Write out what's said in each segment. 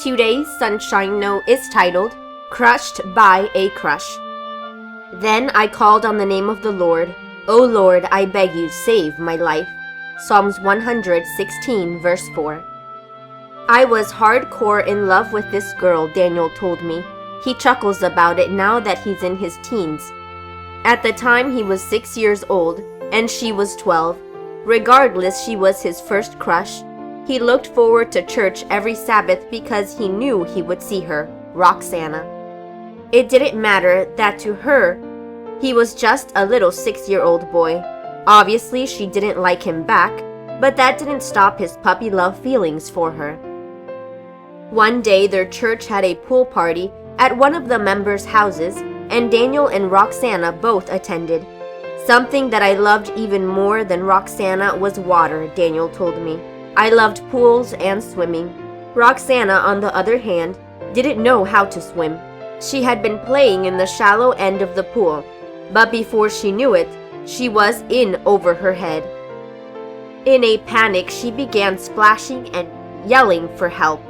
Today's Sunshine Note is titled, Crushed by a Crush. Then I called on the name of the Lord. O Lord, I beg you, save my life. Psalms 116, verse 4. I was hardcore in love with this girl, Daniel told me. He chuckles about it now that he's in his teens. At the time, he was 6 years old, and she was 12. Regardless, she was his first crush. He looked forward to church every Sabbath because he knew he would see her, Roxana. It didn't matter that to her, he was just a little 6-year-old boy. Obviously, she didn't like him back, but that didn't stop his puppy love feelings for her. One day, their church had a pool party at one of the members' houses, and Daniel and Roxana both attended. Something that I loved even more than Roxana was water, Daniel told me. I loved pools and swimming. Roxana, on the other hand, didn't know how to swim. She had been playing in the shallow end of the pool, but before she knew it, she was in over her head. In a panic, she began splashing and yelling for help.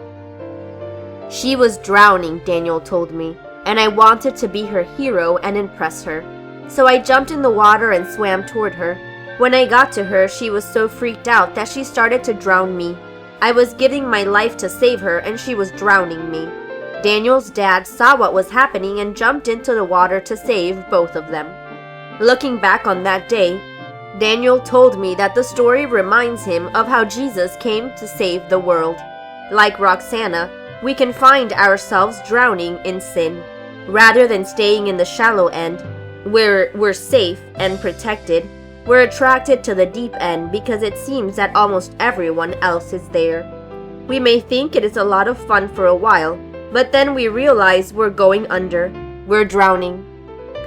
She was drowning, Daniel told me, and I wanted to be her hero and impress her. So I jumped in the water and swam toward her. When I got to her, she was so freaked out that she started to drown me. I was giving my life to save her, and she was drowning me. Daniel's dad saw what was happening and jumped into the water to save both of them. Looking back on that day, Daniel told me that the story reminds him of how Jesus came to save the world. Like Roxana, we can find ourselves drowning in sin. Rather than staying in the shallow end, where we're safe and protected, we're attracted to the deep end because it seems that almost everyone else is there. We may think it is a lot of fun for a while, but then we realize we're going under. We're drowning.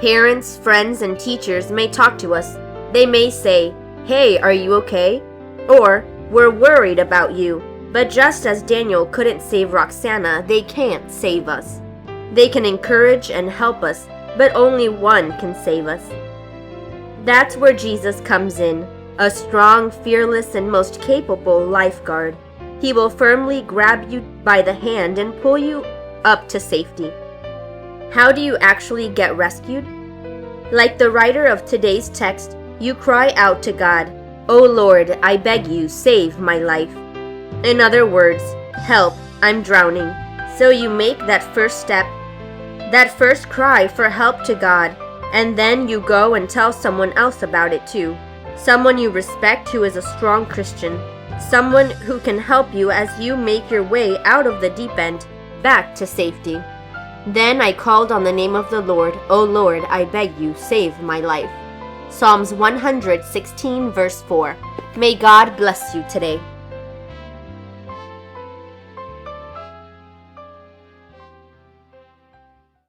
Parents, friends, and teachers may talk to us. They may say, "Hey, are you okay?" Or, "We're worried about you." But just as Daniel couldn't save Roxana, they can't save us. They can encourage and help us, but only one can save us. That's where Jesus comes in, a strong, fearless, and most capable lifeguard. He will firmly grab you by the hand and pull you up to safety. How do you actually get rescued? Like the writer of today's text, you cry out to God, "O Lord, I beg you, save my life." In other words, help, I'm drowning. So you make that first step, that first cry for help to God, and then you go and tell someone else about it too. Someone you respect who is a strong Christian. Someone who can help you as you make your way out of the deep end, back to safety. Then I called on the name of the Lord. O Lord, I beg you, save my life. Psalms 116, verse 4. May God bless you today.